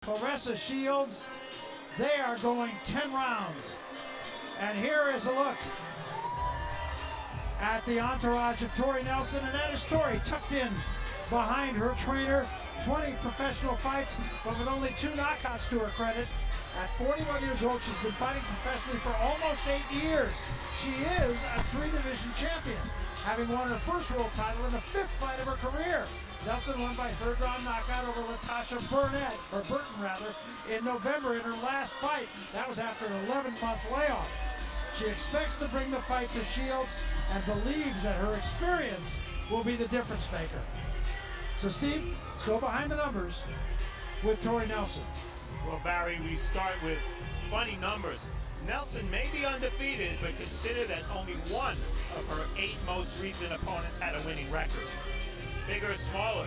Claressa Shields. They are going 10 rounds. And here is a look at the entourage of Tori Nelson, and that is Tori tucked in behind her trainer. 20 professional fights, but with only 2 knockouts to her credit. At 41 years old, she's been fighting professionally for almost 8 years. She is a 3-division champion, having won her first world title in the 5th fight of her career. Nelson won by 3rd round knockout over Latasha Burton in November in her last fight. That was after an 11-month layoff. She expects to bring the fight to Shields and believes that her experience will be the difference maker. So Steve, let's go behind the numbers with Tori Nelson. Well, Barry, we start with funny numbers. Nelson may be undefeated, but consider that only one of her 8 most recent opponents had a winning record. Bigger or smaller.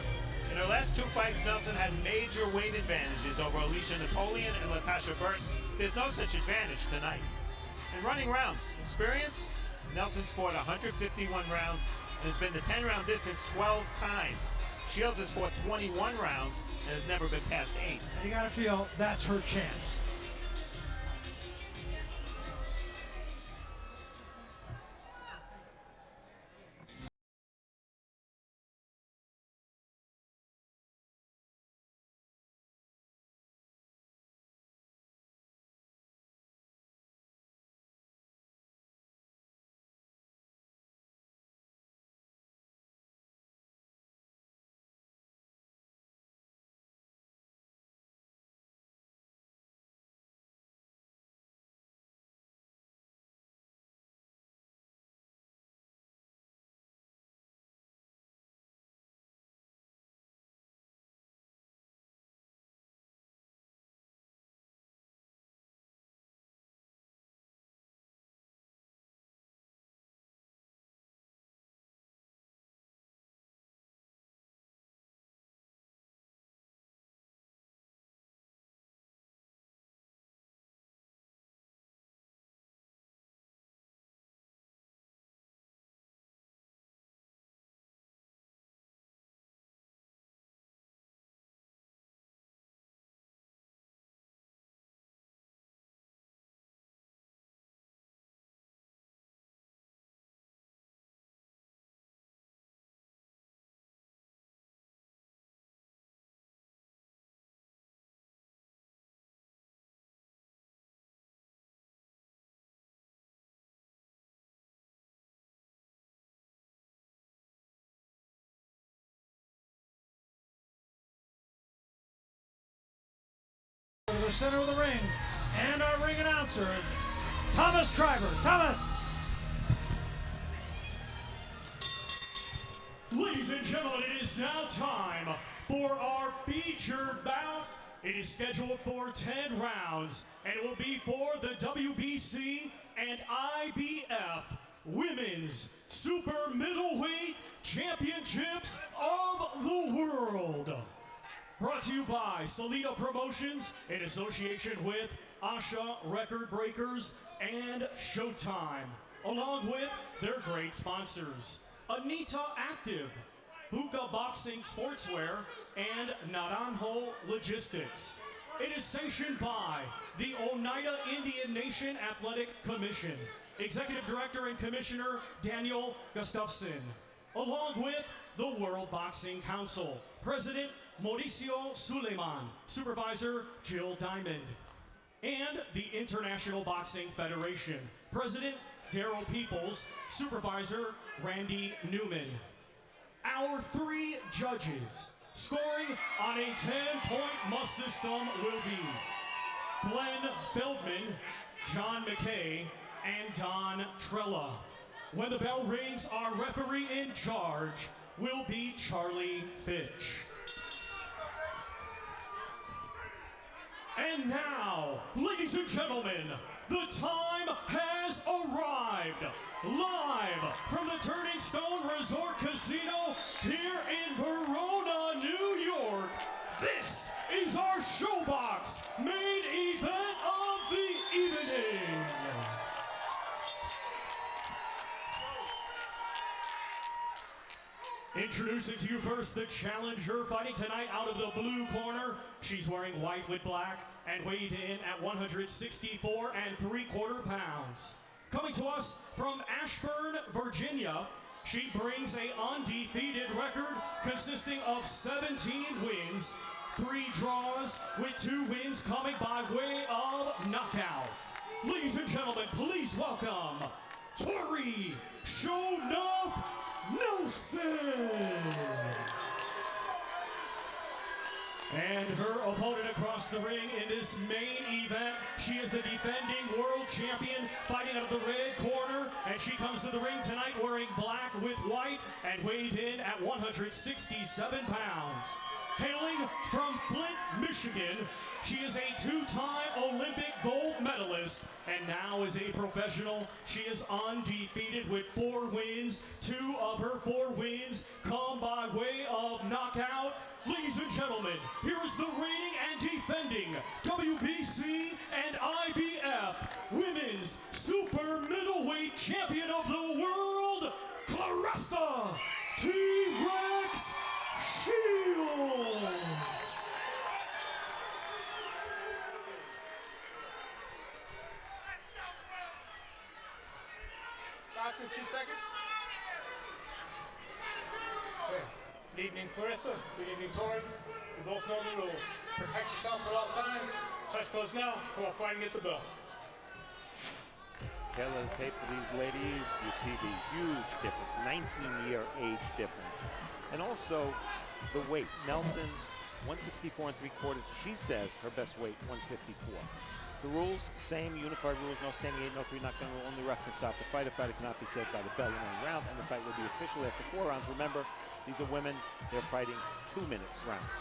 In her last 2 fights, Nelson had major weight advantages over Alicia Napoleon and Latasha Burton. There's no such advantage tonight. In running rounds, experience, Nelson scored 151 rounds and has been the 10-round distance 12 times. Shields has fought 21 rounds and has never been past 8. And you gotta feel that's her chance. To the center of the ring, and our ring announcer, Thomas Triber. Thomas! Ladies and gentlemen, it is now time for our featured bout. It is scheduled for 10 rounds, and it will be for the WBC and IBF Women's Super Middleweight Championships of the World. Brought to you by Salida Promotions in association with Asha Record Breakers and Showtime, along with their great sponsors, Anita Active, Buka Boxing Sportswear, and Naranjo Logistics. It is sanctioned by the Oneida Indian Nation Athletic Commission, Executive Director and Commissioner Daniel Gustafson, along with the World Boxing Council, President Mauricio Suleiman, Supervisor Jill Diamond, and the International Boxing Federation, President Daryl Peoples, Supervisor Randy Newman. Our 3 judges scoring on a 10-point must system will be Glenn Feldman, John McKay, and Don Trella. When the bell rings, our referee in charge will be Charlie Fitch. And now, ladies and gentlemen, the time has arrived. Live from the Turning Stone Resort Casino here in Verona, New York, this is our ShowBox main event of the evening. Introducing to you first the challenger, fighting tonight out of the blue corner, She's wearing white with black and weighed in at 164 3/4 pounds. Coming to us from Ashburn, Virginia, she brings a undefeated record consisting of 17 wins, 3 draws, with 2 wins coming by way of knockout. Ladies and gentlemen, please welcome Tori Nelson. And her opponent across the ring in this main event, she is the defending world champion, fighting out of the red corner, and she comes to the ring tonight wearing black with white and weighed in at 167 pounds. Hailing from Flint, Michigan, she is a 2-time Olympic gold medalist and now is a professional. She is undefeated with 4 wins. 2 of her 4 wins come by way of knockout. Ladies and gentlemen, here is the reigning and defending WBC and IBF Women's Super Middleweight Champion of the World, Claressa T-Rex Shields. Boxing 2 seconds. Okay. Good evening, Claressa. Good evening, Tori. You both know the rules. Protect yourself at all times. Touch goes now. Go on, fight and get the bell. Tail of the tape for these ladies, you see the huge difference, 19-year age difference. And also the weight. Nelson, 164 3/4. She says her best weight, 154. The rules, same unified rules, no standing 8, no 3 knockdown rule, only ref can stop the fight. A fighter cannot be saved by the bell in any round, and the fight will be official after 4 rounds. Remember, these are women, they're fighting 2-minute rounds.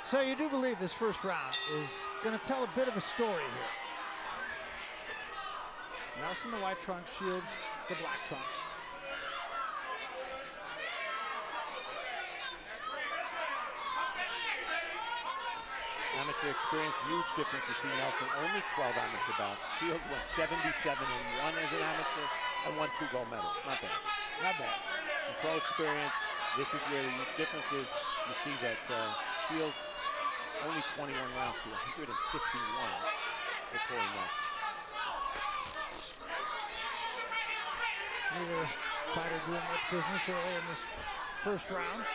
So you do believe this first round is going to tell a bit of a story here. Nelson the white trunks, Shields the black trunks. Amateur experience, huge difference. You see Nelson only 12 amateur bouts. Shields went 77-1 as an amateur and won 2 gold medals. Not bad. Not bad. And pro experience, this is where the huge difference is. You see that Shields only 21 rounds to 151 for Tori Nelson. Neither fighter doing much business early in this first round.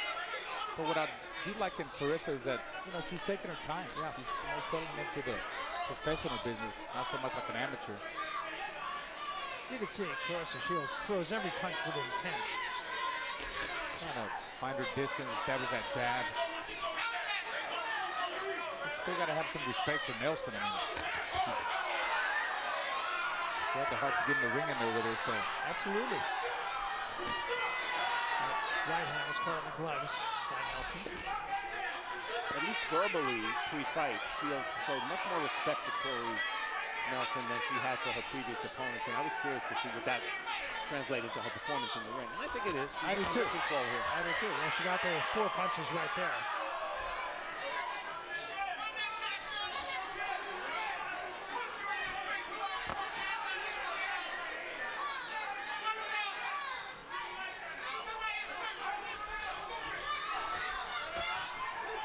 But what I do like in Claressa is that, she's taking her time. Yeah. She's selling into the professional business, not so much like an amateur. You can see Claressa Shields throws every punch with intent. Trying to find her distance, establish that jab. You still got to have some respect for Nelson. I mean, she had the heart to get in the ring in there with her, so. Absolutely. Right hand was caught in the gloves by Nelson. At least verbally, pre-fight, Shields showed much more respect for Tori Nelson than she had for her previous opponents, and I was curious to see what that translated to her performance in the ring. And I think it is. I do too. Control here. I do too. Yeah, she got the 4 punches right there.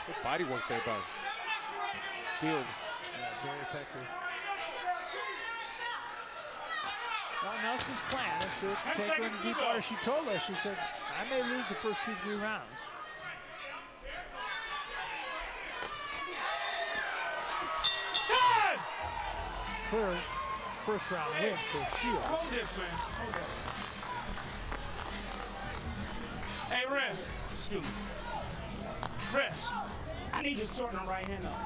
Good body work there by Shields. Yeah, very effective. Well, Nelson's plan is to take her in the deep water. She told us, she said, I may lose the first 2-3 rounds. Time! Clear first round win for Shields. Hold this, man. Hold that. Hey, Riz. Excuse me. Chris, I need you to shorten the right hand up.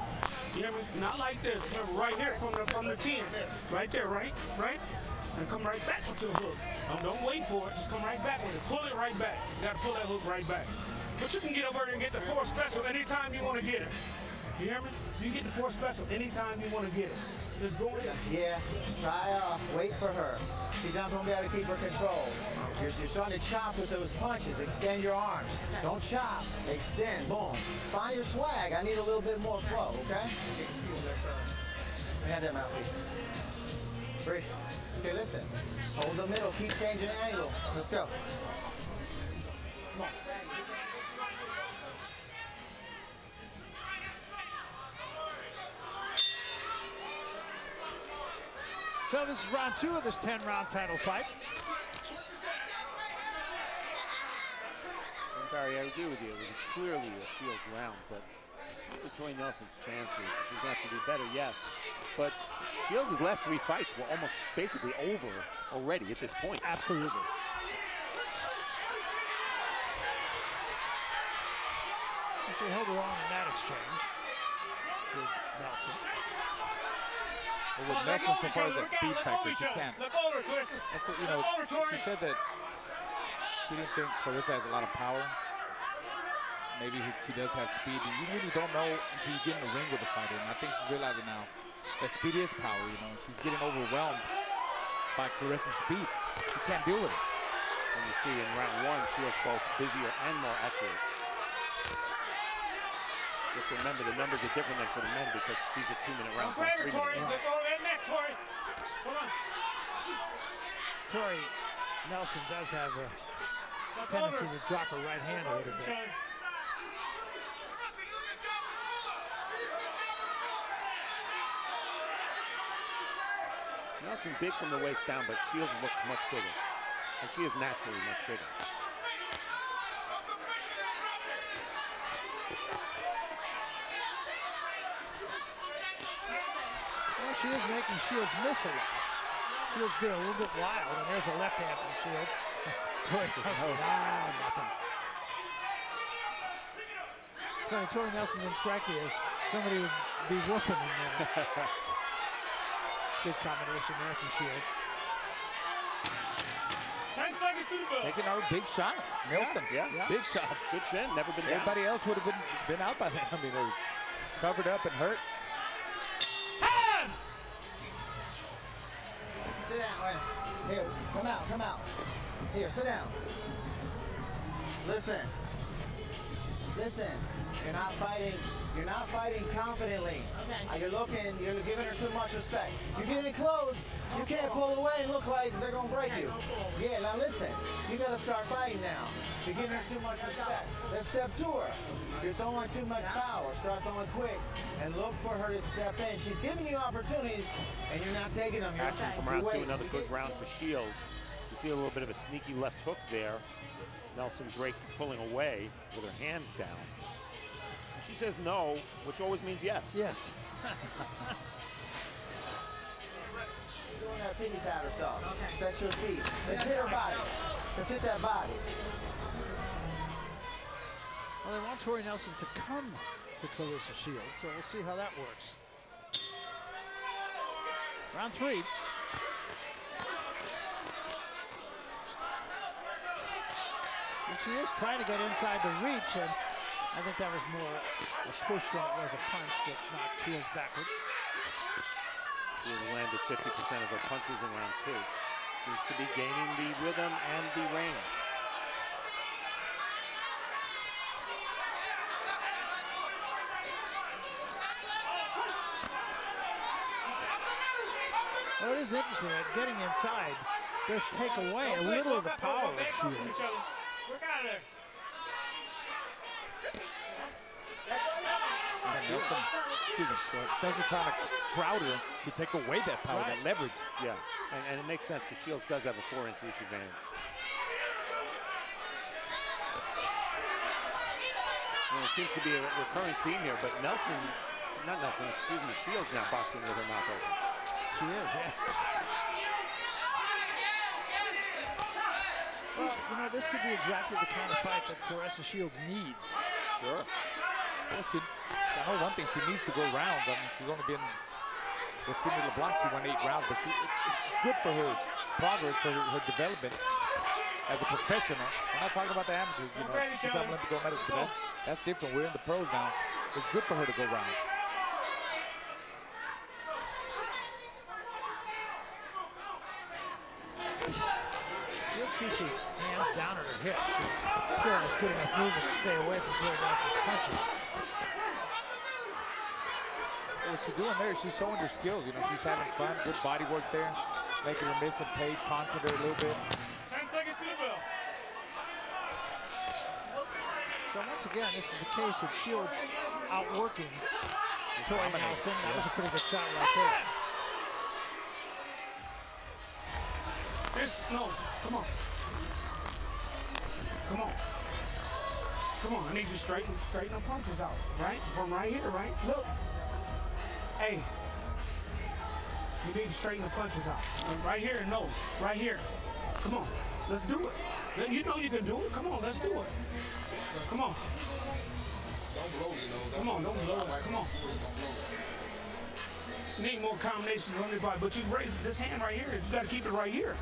You hear me? Not like this. Right here from the chin. Right there, right? And come right back with the hook. Don't wait for it. Just come right back with it. Pull it right back. You got to pull that hook right back. But you can get over there and get the 4 special anytime you want to get it. You hear me? You get the 4 special anytime you want to get it. Just go in. Yeah, try wait for her. She's not going to be able to keep her control. You're starting to chop with those punches. Extend your arms. Don't chop. Extend. Boom. Find your swag. I need a little bit more flow, okay? Let me have that mouthpiece. 3. Okay, listen. Hold the middle. Keep changing angle. Let's go. Come on. So this is round 2 of this 10-round title fight. And Barry, I agree with you. It was clearly a Shields round, but after Tori Nelson's chances, she's going to have to do better, yes. But Shields' last 3 fights were almost basically over already at this point. Absolutely. She held her own in that exchange with Nelson. Well, with Nelson, so far as that speed factor, she can't. Look over, Claressa. That's what, you know, she said that she didn't think Claressa has a lot of power. Maybe she does have speed. And you really don't know until you get in the ring with the fighter. And I think she's realizing now that speed is power, you know. She's getting overwhelmed by Claressa's speed. She can't deal with it. And you see in round 1, she was both busier and more accurate. Just remember, the numbers are different than for the men because these are 2-minute rounds. Don't grab her, Tori. Look over that neck, Tori. Come on. Tori Nelson does have a tendency to drop her right hand a little bit. Nelson big from the waist down, but Shields looks much bigger. And she is naturally much bigger. Well, she is making Shields miss a lot. Shields being a little bit wild, and there's a left hand from Shields. Tori Nelson, nothing. Funny, Tori Nelson didn't strike you as somebody would be whooping in there. Good combination there from Shields. 10 seconds to the bell. Taking our big shots. Nelson, Yeah. big shots. Good chin, never been down. Everybody else would have been out by then. I mean, they're covered up and hurt. 10! Sit down, right? Here, come out. Here, sit down. Listen. You're not fighting confidently. You're giving her too much respect. You're getting close. You can't pull away and look like they're gonna break you. Yeah, now listen, you gotta start fighting now. You're giving her too much respect. Let's step to her. You're throwing too much power. Start throwing quick and look for her to step in. She's giving you opportunities and you're not taking them. Action from round 2, another good round for Shields. You see a little bit of a sneaky left hook there. Nelson Drake pulling away with her hands down. She says no, which always means yes. Yes. Doing that piggy pat herself. Set your feet. Let's hit her body. Let's hit that body. Well, they want Tori Nelson to come to Claressa Shields, so we'll see how that works. Round 3. And she is trying to get inside the reach, and I think that was more a push than it was a punch that knocked Shields backward. She has landed 50% of her punches in round 2. Seems to be gaining the rhythm and the range. Well, it is interesting that getting inside does take away a little of the power of Shields. Work out of there. And Nelson, Nelson trying to crowd her to take away that power, that leverage. Yeah, and it makes sense because Shields does have a 4-inch reach advantage. And it seems to be a recurring theme here, but Shields now boxing with her mouth open. She is, yeah. Well, you know, this could be exactly the kind of fight that Claressa Shields needs. Sure. Well, I know one thing, she needs to go rounds. I mean, she's only been with Cindy LeBlanc, she won 8 rounds, but it's good for her progress, for her development as a professional. We're not talking about the amateurs, you know, she's on Olympic gold medals, but that's different. We're in the pros now. It's good for her to go rounds. Shields keeps her hands down at her hips. She still has good enough movement to stay away from Tori Nelson's punches. What she's doing there is she's showing her skills. You know, she's having fun, good body work there, making her miss and pay, taunting her a little bit. 10 seconds to the bell. So once again, this is a case of Shields outworking Tori Nelson. That was a pretty good shot right there. No, come on. Come on. Come on, I need you to straighten the punches out, right? From right here, right? Look. Hey. You need to straighten the punches out. Right here, no. Right here. Come on. Let's do it. You know you can do it. Come on, let's do it. Come on. Come on, don't blow it. Come on. Need more combinations on everybody, but you raise this hand right here. You got to keep it right here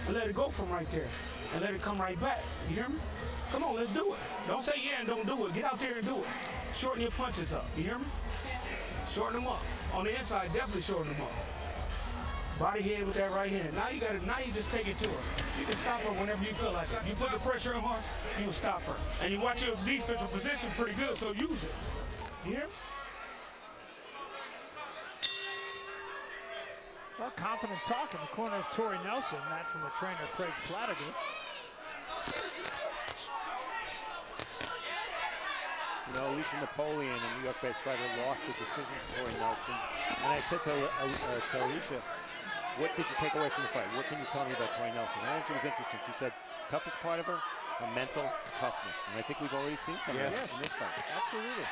and let it go from right there and let it come right back. You hear me? Come on, let's do it. Don't say yeah and don't do it. Get out there and do it. Shorten your punches up. You hear me? Shorten them up. On the inside, definitely shorten them up. Body head with that right hand. Now you just take it to her. You can stop her whenever you feel like it. You put the pressure on her, you will stop her. And you watch your defensive position pretty good, so use it. You hear me? Well, confident talk in the corner of Tori Nelson, that from her trainer, Craig Flanagan. You know, Alicia Napoleon, a New York-based fighter, lost the decision to Tori Nelson. And I said to Alicia, what did you take away from the fight? What can you tell me about Tori Nelson? I think it was interesting. She said, toughest part of her mental toughness. And I think we've already seen some of that in this fight. Absolutely.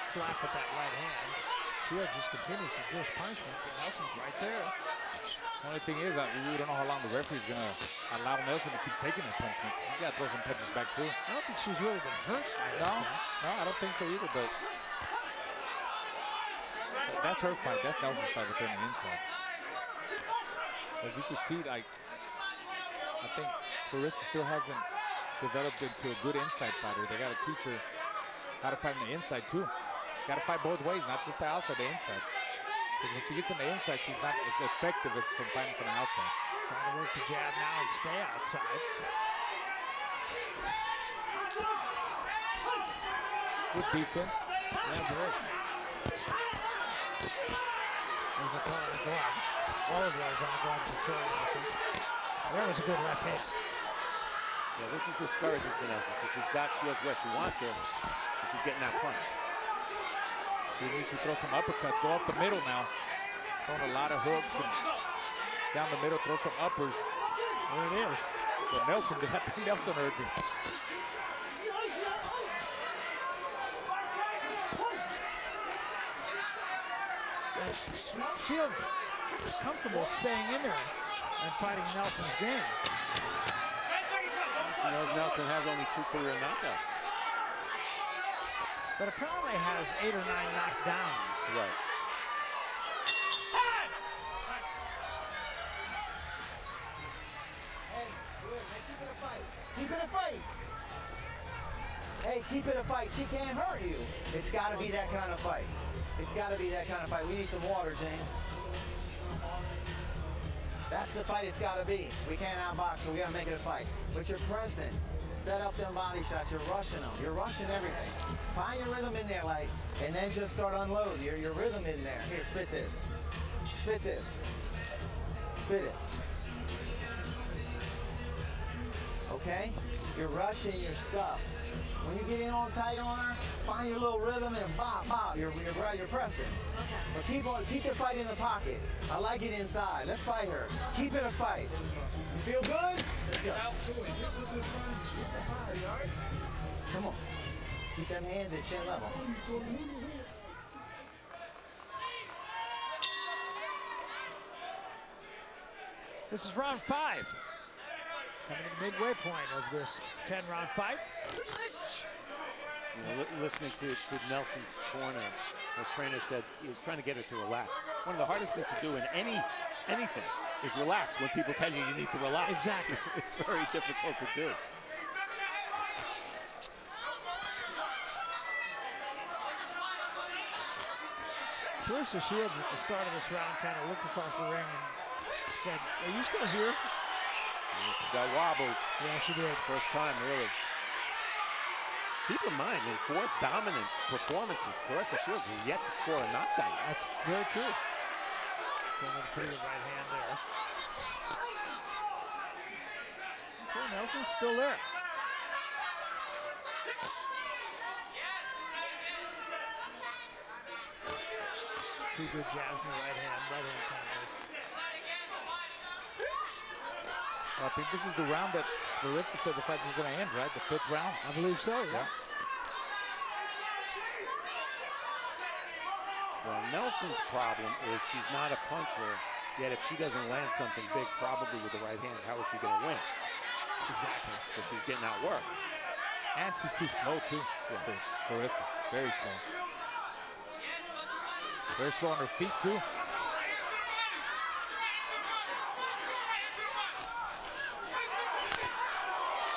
Slap with that right hand. Shields just continues to dish punishment. Nelson's right there. The only thing is that we don't know how long the referee's going to allow Nelson to keep taking the punishment. He's got to throw some punches back, too. I don't think she's really been hurt. No, I don't think so either, but that's her fight. That's Nelson's fight with her on the inside. As you can see, like, I think Claressa still hasn't developed into a good inside fighter. They got to teach her how to fight on the inside, too. Got to fight both ways, not just the outside, the inside. Because when she gets on the inside, she's not as effective as from fighting from the outside. Trying to work the jab now and stay outside. Good defense. Yeah, great. There's a call on the glove. All of those on the gloves of Tori Nelson. There was a good left hit. Yeah, this is discouraging for Nelson because she's got Shields where she wants her, and she's getting that punch. She needs to throw some uppercuts. Go up the middle now. Throwing a lot of hooks and down the middle, throw some uppers. There it is. So Nelson, I think Nelson heard me. Shields is comfortable staying in there and fighting Nelson's game. She knows Nelson has only 2 career knockouts. But apparently has 8 or 9 knockdowns. Right. Keep it a fight. Hey, keep it a fight. She can't hurt you. It's got to be that kind of fight. It's got to be that kind of fight. We need some water, James. That's the fight it's got to be. We can't outbox, so we got to make it a fight. But you're pressing. Set up them body shots. You're rushing them. You're rushing everything. Find your rhythm in there, like, and then just start unload. Your rhythm in there. Here, spit this. Spit this. Spit it. Okay? You're rushing your stuff. When you get in on tight on her, find your little rhythm and bop, bop. You're pressing. But keep the fight in the pocket. I like it inside. Let's fight her. Keep it a fight. You feel good? Let's go. Come on. Keep them hands at chin level. This is round 5. Coming to the midway point of this 10-round fight. You know, listening to Nelson's corner, her trainer said he was trying to get her to relax. One of the hardest things to do in anything is relax when people tell you you need to relax. Exactly. It's very difficult to do. Claressa Shields at the start of this round kind of looked across the ring and said, "Are you still here?" She got wobbled. Yeah, she did. First time, really. Keep in mind, in 4 dominant performances, Claressa Shields has yet to score a knockdown. That's very true. Going with a pretty good right hand there. Tori Nelson's still there. Two good jabs in the right hand kind of missed. I think this is the round that Claressa said the fight was going to end, right? The 5th round. I believe so, yeah. Well, Nelson's problem is she's not a puncher, yet if she doesn't land something big, probably with the right hand, how is she going to win? Exactly. Because she's getting outworked. And she's too slow, too. Yeah. Claressa, very slow. Very slow on her feet, too.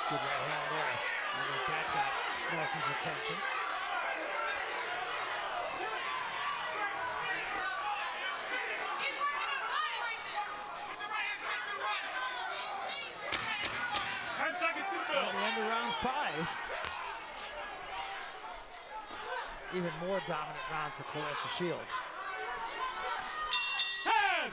Good right hand there. I think that got Nelson's attention. At the end of round 5. Even more dominant round for Claressa Shields. 10!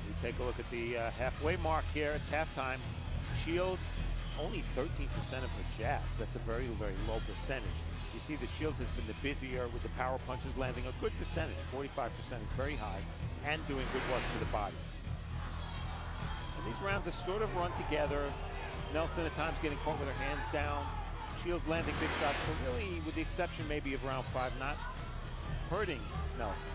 We take a look at the halfway mark here. It's halftime. Shields, only 13% of her jabs. That's a very, very low percentage. You see that Shields has been the busier with the power punches, landing a good percentage. 45% is very high, and doing good work to the body. And these rounds have sort of run together. Nelson at times getting caught with her hands down. Shields landing big shots, but really, with the exception maybe of round 5, not hurting Nelson.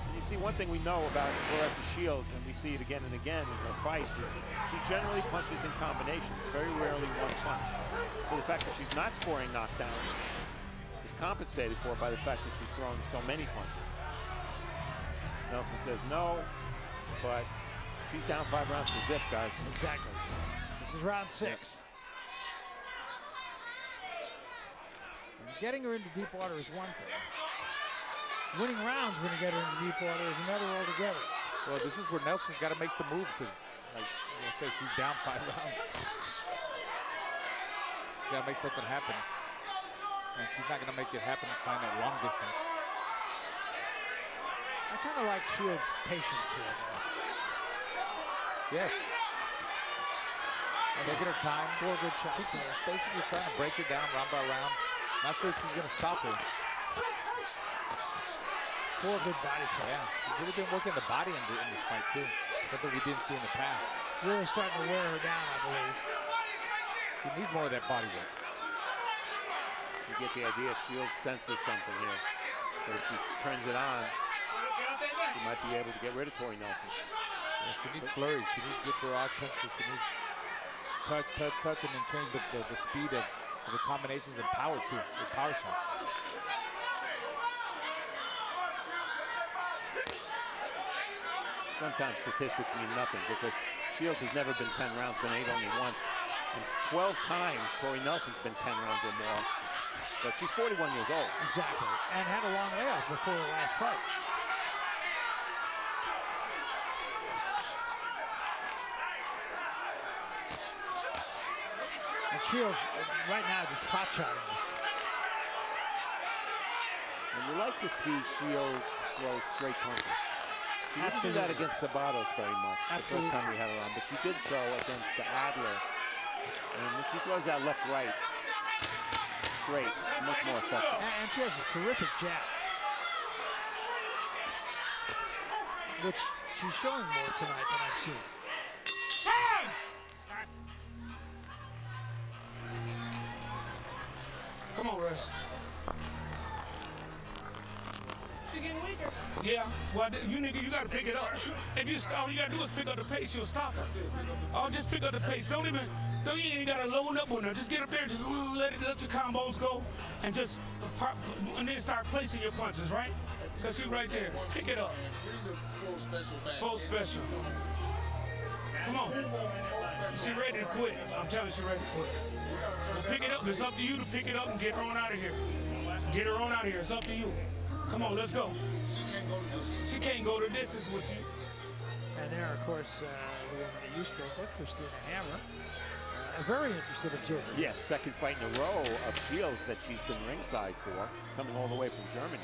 And you see one thing we know about Claressa Shields, and we see it again and again in her fights, is she generally punches in combinations, very rarely one punch. So the fact that she's not scoring knockdowns is compensated for by the fact that she's throwing so many punches. Nelson says no, but she's down 5 rounds to zip, guys. Exactly. This is round 6. And getting her into deep water is one thing. Winning rounds when you get her into deep water is another altogether. Well, this is where Nelson's got to make some moves because, like I said, she's down 5 rounds. She's got to make something happen. And she's not going to make it happen and find that long distance. I kind of like Shields' patience here, though. Yes. Taking her time. 4 good shots. She's basically trying to break it down round by round. Not sure if she's going to stop her. 4 good body shots. Yeah, she's really been working the body in this fight, too. Something we didn't see in the past. Really starting to wear her down, I believe. She needs more of that body work. You get the idea, Shields senses something here. So if she turns it on, she might be able to get rid of Tori Nelson. Yeah, she needs flurries. She needs good barrage punches. She needs touch, and then change the speed of the combinations and power, too, with power shots. Sometimes statistics mean nothing because Shields has never been 10 rounds, been 8 only once. And 12 times Tori Nelson's been 10 rounds or more. But she's 41 years old. Exactly. And had a long layoff before her last fight. And Shields, right now, just pot-shotting her. And you like to see Shields throw straight punches. She didn't do that against Sabatos very much the first time we had her on, but she did so against the Adler. And when she throws that left-right straight, much more effective. And she has a terrific jab, which she's showing more tonight than I've seen. Come on, Russ. She's getting weaker. Yeah, well, you gotta pick it up. If you stop, all you gotta do is pick up the pace, you'll stop her. Oh, just pick up the pace. You ain't even gotta load up on her. Just get up there, just let your combos go, and just and then start placing your punches, right? Cause she's right there. Pick it up. Full special. Come on. She ready to quit. I'm telling you, she ready to quit. Well, pick it up. It's up to you to pick it up and get her on out of here. Get her on out of here. It's up to you. Come on, let's go. She can't go the distance with you. And there, of course, the woman that you spoke with, Christina Hammer, a very interested observer. Yes, second fight in a row of Shields that she's been ringside for, coming all the way from Germany.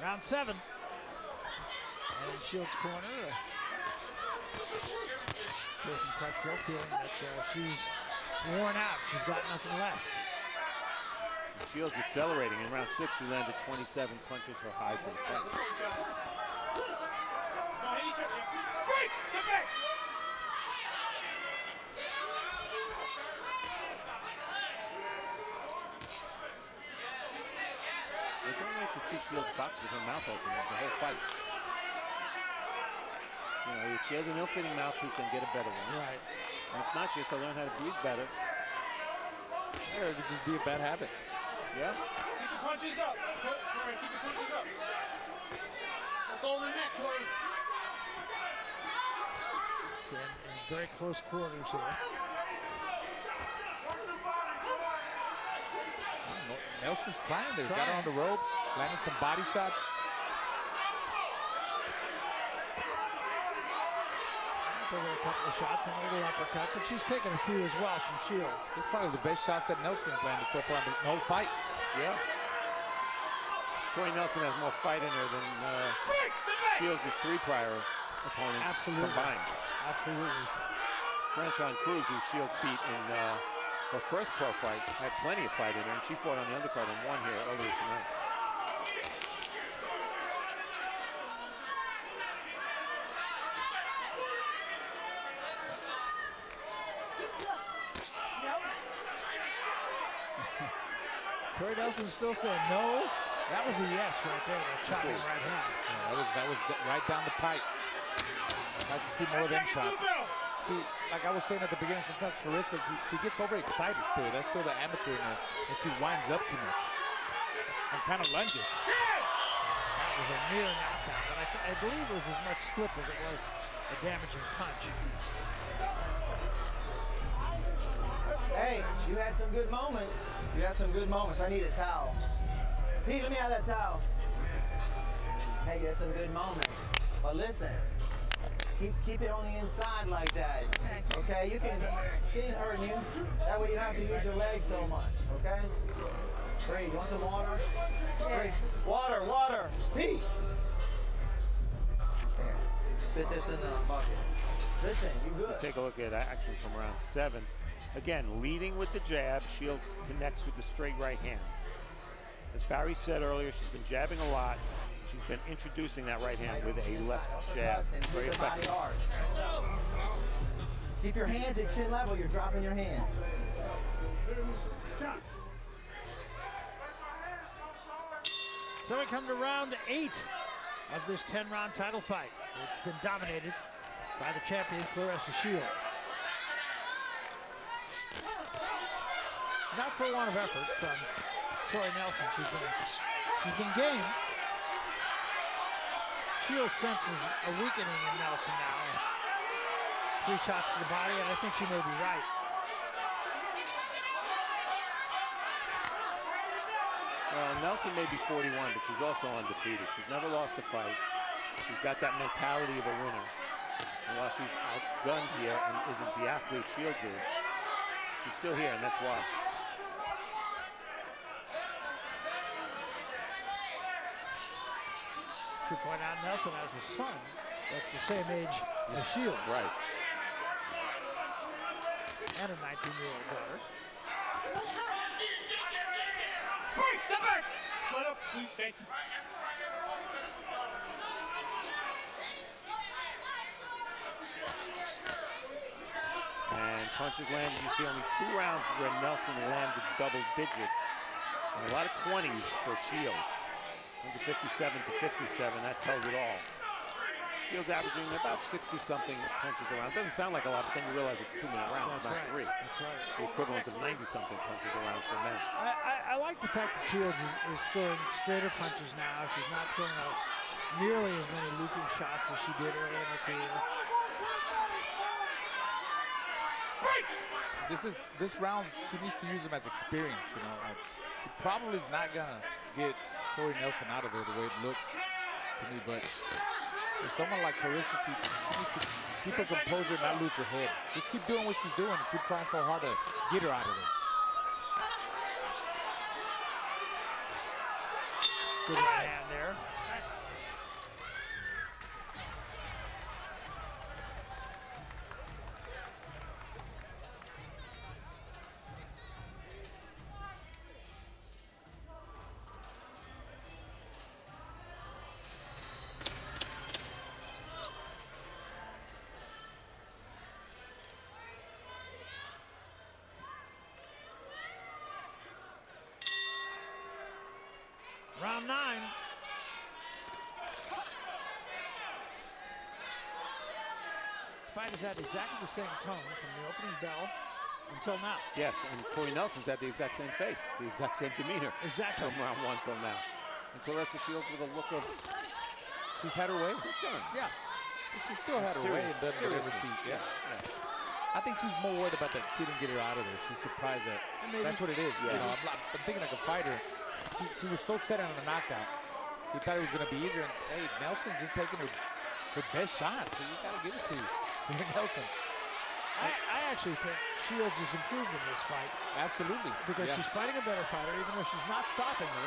Round 7. in Shields' corner. Jason Crutchfield feeling that she's worn out. She's got nothing left. Shields accelerating. In round 6, she landed 27 punches, her high for the fight. I don't like to see Shields box with her mouth open the whole fight. You know, if she has an ill-fitting mouthpiece, then get a better one. Right. And if not, she has to learn how to breathe better. Or it could just be a bad habit. Yeah. Keep the punches up. Tori, keep the punches up. Don't go in the neck, Tori. In very close quarters here. Nelson's trying there. Got her on the ropes, landing some body shots. Over a couple of shots and a little uppercut, but she's taken a few as well from Shields. It's probably the best shots that Nelson's landed so far in the whole fight. Yeah. Tori Nelson has more fight in her than Shields' 3 prior opponents combined. Absolutely. Franchon Cruz, who Shields beat in her first pro fight, had plenty of fight in her, and she fought on the undercard and won here earlier tonight. Tori Nelson's still saying no. That was a yes right there. That chopping right hand. Yeah, that was right down the pipe. I'd like to see more of them shots. See, like I was saying at the beginning, sometimes Claressa, she gets overexcited still. That's still the amateur in her, and she winds up too much and kind of lunges. That was a near knockdown, but I believe it was as much slip as it was a damaging punch. Hey, you had some good moments. You had some good moments. I need a towel. Pete, let me have that towel. Hey, you had some good moments. But listen, keep it on the inside like that. Okay, you can, she ain't hurting you. That way you don't have to use your legs so much, okay? Breathe, you want some water? Breathe. Water. Pete! Here, spit this in the bucket. Listen, you good. Take a look at action from round 7. Again, leading with the jab, Shields connects with the straight right hand. As Barry said earlier, she's been jabbing a lot. She's been introducing that right hand with a left jab. Very effective. Keep your hands at chin level. You're dropping your hands. So we come to round 8 of this 10-round title fight. It's been dominated by the champion, Claressa Shields. Not for want of effort from Tori Nelson. She's been game. Shields senses a weakening in Nelson now. 3 shots to the body, and I think she may be right. Nelson may be 41, but she's also undefeated. She's never lost a fight. She's got that mentality of a winner. And while she's outgunned here and isn't the athlete Shields is, she's still here, and that's why. To point out, Nelson has a son that's the same age as Shields. Right. And a 19-year-old daughter. Break, step back! Let up, please, thank you. And punches landed. You see only 2 rounds where Nelson landed double digits. And a lot of 20s for Shields. 57 to 57, that tells it all. Shields averaging about 60-something punches around. Doesn't sound like a lot, but then you realize it's 2-minute rounds, not 3. That's right. The equivalent of 90-something punches around for men. I like the fact that Shields is throwing straighter punches now. She's not throwing out nearly as many looping shots as she did earlier in her career. This round, she needs to use them as experience, you know. She probably is not gonna get Tori Nelson out of there the way it looks to me, but for someone like Claressa, she needs to keep her composure and not lose her head. Just keep doing what she's doing and keep trying so hard to get her out of this. Good right hand there. round 9. This fight has had exactly the same tone from the opening bell until now. Yes, and Tori Nelson's had the exact same face, the exact same demeanor. Exactly. From round 1 till now. And Claressa Shields with a look of, she's had her way. concern. Yeah. She still had her way and doesn't whatever she. Yeah. I think she's more worried about that she didn't get her out of there. She's surprised that that's what it is. Yeah. You know, I'm thinking like a fighter. She was so set on a knockout. She thought it was going to be easier. And hey, Nelson just taking her best shot. So you got to give it to Nelson. I actually think Shields has improved in this fight. Absolutely. Because she's fighting a better fighter, even though she's not stopping her.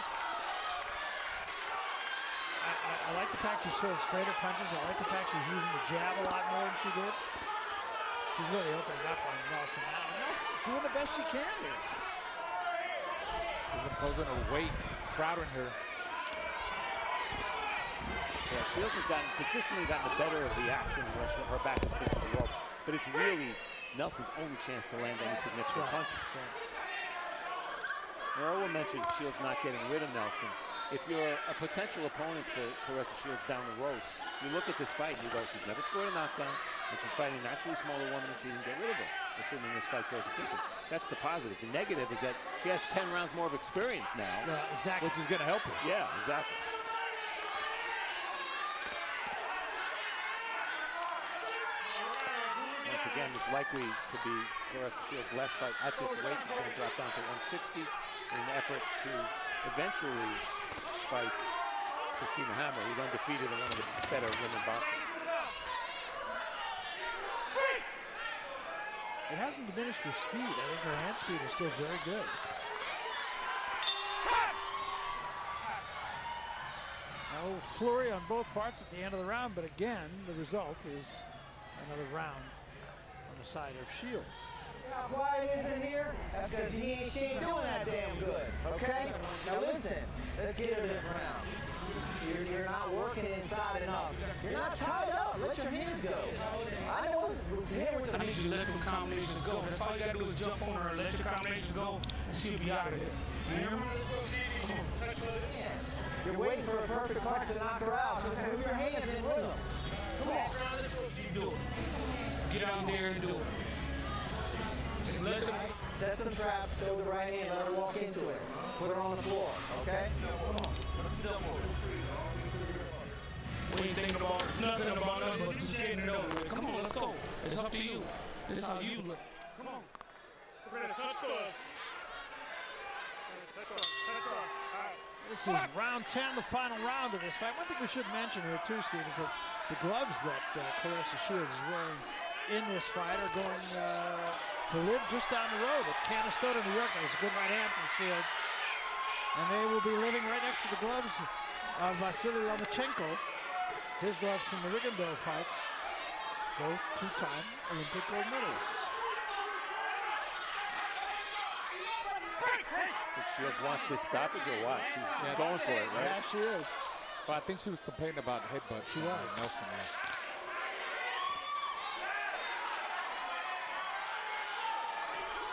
I like the fact she's throwing straighter punches. I like the fact she's using the jab a lot more than she did. She's really opening up on Nelson now. Nelson's doing the best she can here. She's imposing her weight, crowding her. Yeah, Shields has consistently gotten the better of the action when her back is against the ropes. But it's really Nelson's only chance to land any significant punches. Earl mentioned Shields not getting rid of Nelson. If you're a potential opponent for Claressa Shields down the road, you look at this fight and you go, she's never scored a knockdown, and she's fighting a naturally smaller woman and she didn't get rid of her, assuming this fight goes to distance. That's the positive. The negative is that she has 10 rounds more of experience now. Yeah, exactly. Which is going to help her. Yeah, exactly. Once again, it's likely to be Claressa Shields' last fight at this weight. She's going to drop down to 160 in an effort to eventually fight Christina Hammer, who's undefeated and one of the better women boxers. It hasn't diminished her speed. I think her hand speed is still very good. A little flurry on both parts at the end of the round, but again, the result is another round on the side of Shields. How quiet it is in here? That's because she ain't doing that damn good, okay? Now listen, let's get her this round. You're not working inside enough. You're not tied up. Let your hands go. I know I need you to let them combinations go. That's all you gotta do is jump on her and let your combinations go, and she'll be out of there. You hear me? Come on, touch her. you're waiting for a perfect punch to knock her out. Just move your hands in rhythm. Come on. You do it. Get out there and do it. Just let them. Set some traps, throw the right hand, let her walk into it. Put her on the floor, okay? Come on. We ain't thinking about nothing but just getting it over with. Come on, let's go. It's up to you. This is how you look. Come on. Touch us. This is round 10, the final round of this fight. One thing we should mention here too, Steve, is that the gloves that Claressa Shields is wearing in this fight are going to live just down the road at Canastota, New York. There's a good right hand from Shields. And they will be living right next to the gloves of Vasily Lomachenko. His gloves from the Rigondeaux fight. Both two-time Olympic gold medalists. Shields wants this stoppage or what? She's going for it, right? Yeah, she is. Well, I think she was complaining about headbutt. She was. Nelson, yeah.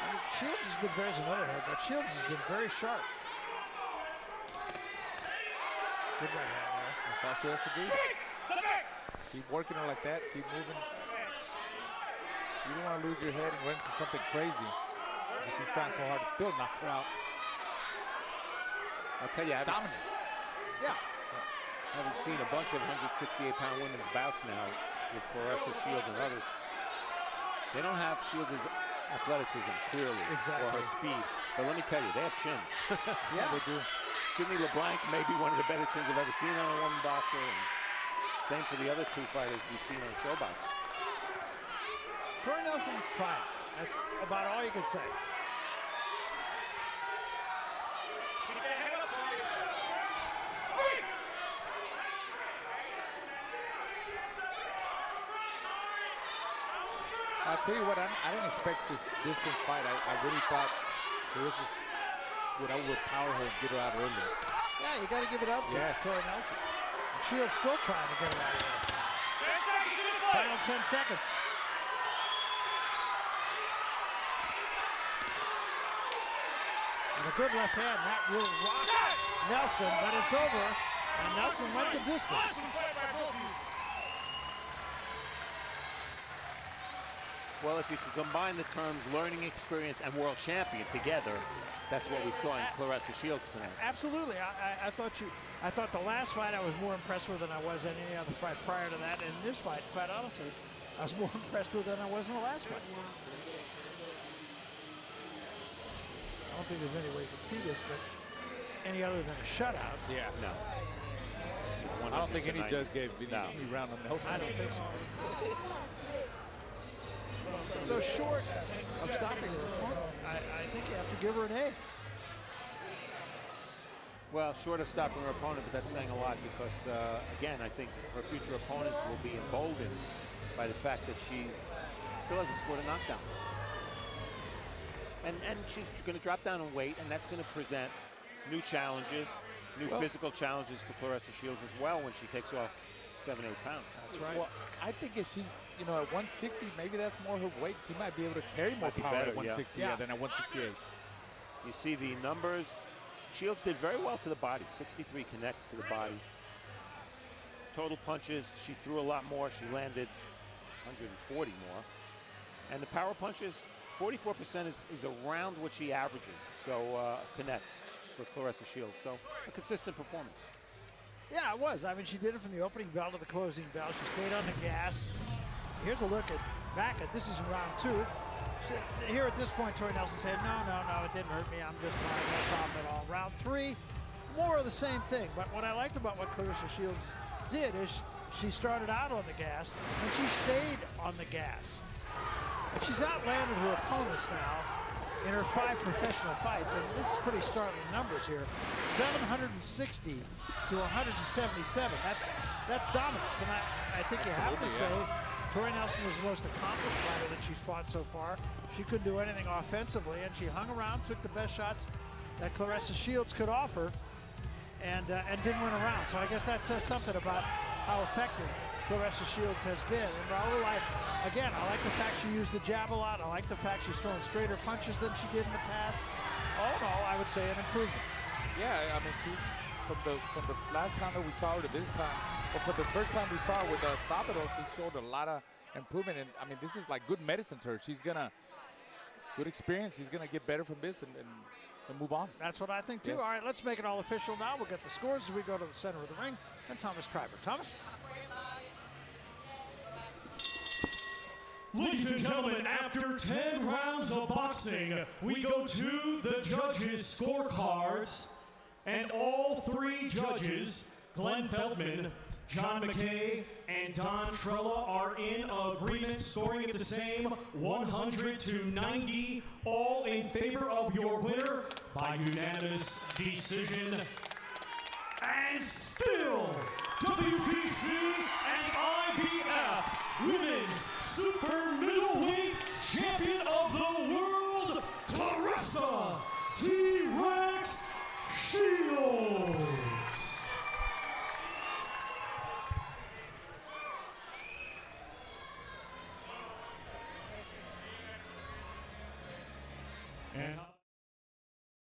I mean, Shields has been there's another headbutt. Shields has been very sharp. Good right hand there. That's all she has to do. Keep working her like that. Keep moving. You don't want to lose your head and run into something crazy. But she's trying so hard to still knock her out. I'll tell you, Dominant. Yeah. having seen a bunch of 168-pound women's bouts now with Claressa, Shields, and others, they don't have Shields' athleticism, clearly, or her speed. But let me tell you, they have chins. Yeah, they do. Sidney LeBlanc may be one of the better chins I've ever seen on a woman boxer. And same for the other two fighters we've seen on Showbox. Tori Nelson's trying. That's about all you can say. I'll tell you what, I didn't expect this distance fight. I really thought Claressa would overpower her and get her out early. Yeah, you got to give it up for Tori Nelson. And Shields still trying to get her out of there. 10 seconds to the fight. Final 10 seconds. And a good left hand, that will rock Nelson, but it's over. And Nelson went the distance. Well, if you could combine the terms learning experience and world champion together, that's what we saw in Claressa Shields tonight. Absolutely. I thought the last fight I was more impressed with than I was in any other fight prior to that. And in this fight, quite honestly, I was more impressed with than I was in the last fight. I don't think there's any way you can see this, but any other than a shutout. Yeah. No. I don't think any judge gave any round on Nelson. I don't think so. So short of stopping her opponent, I think you have to give her an A. Well, short of stopping her opponent, but that's saying a lot because, again, I think her future opponents will be emboldened by the fact that she still hasn't scored a knockdown. And she's going to drop down in weight, and that's going to present new challenges, new physical challenges to Claressa Shields as well when she takes off 7-8 pounds. That's right. Well, I think if she, at 160, maybe that's more her weight. She might be able to carry more power at 160 than at 168. You see the numbers. Shields did very well to the body. 63 connects to the body. Total punches, she threw a lot more. She landed 140 more. And the power punches, 44% is around what she averages. So connects for Claressa Shields. So a consistent performance. Yeah, it was. I mean, she did it from the opening bell to the closing bell. She stayed on the gas. Here's a look back at this is round 2. Here at this point, Tori Nelson said, no, it didn't hurt me. I'm just fine, no problem at all. Round 3, more of the same thing. But what I liked about what Claressa Shields did is she started out on the gas and she stayed on the gas. And she's outlanded her opponents now in her 5 professional fights, and this is pretty startling numbers here. 760 to 177. That's dominance, and I think you have to say Tori Nelson was the most accomplished fighter that she's fought so far. She couldn't do anything offensively, and she hung around, took the best shots that Claressa Shields could offer, and didn't win a round. So I guess that says something about how effective Claressa Shields has been. And Raul, I like the fact she used the jab a lot. I like the fact she's throwing straighter punches than she did in the past. All in all, I would say an improvement. Yeah, I mean, from the last time that we saw her to this time, or for the first time we saw her with Sabado, she showed a lot of improvement. And I mean, this is like good medicine to her. She's gonna, good experience. She's gonna get better from this and move on. That's what I think too. Yes. All right, let's make it all official now. We'll get the scores as we go to the center of the ring. And Thomas Treiber. Thomas? Ladies and gentlemen, after 10 rounds of boxing, we go to the judges' scorecards. And all 3 judges, Glenn Feldman, John McKay, and Don Trella, are in agreement, scoring it the same, 100 to 90, all in favor of your winner by unanimous decision. And still, WBC and IBF Women's Super Middleweight Champion of the World, Claressa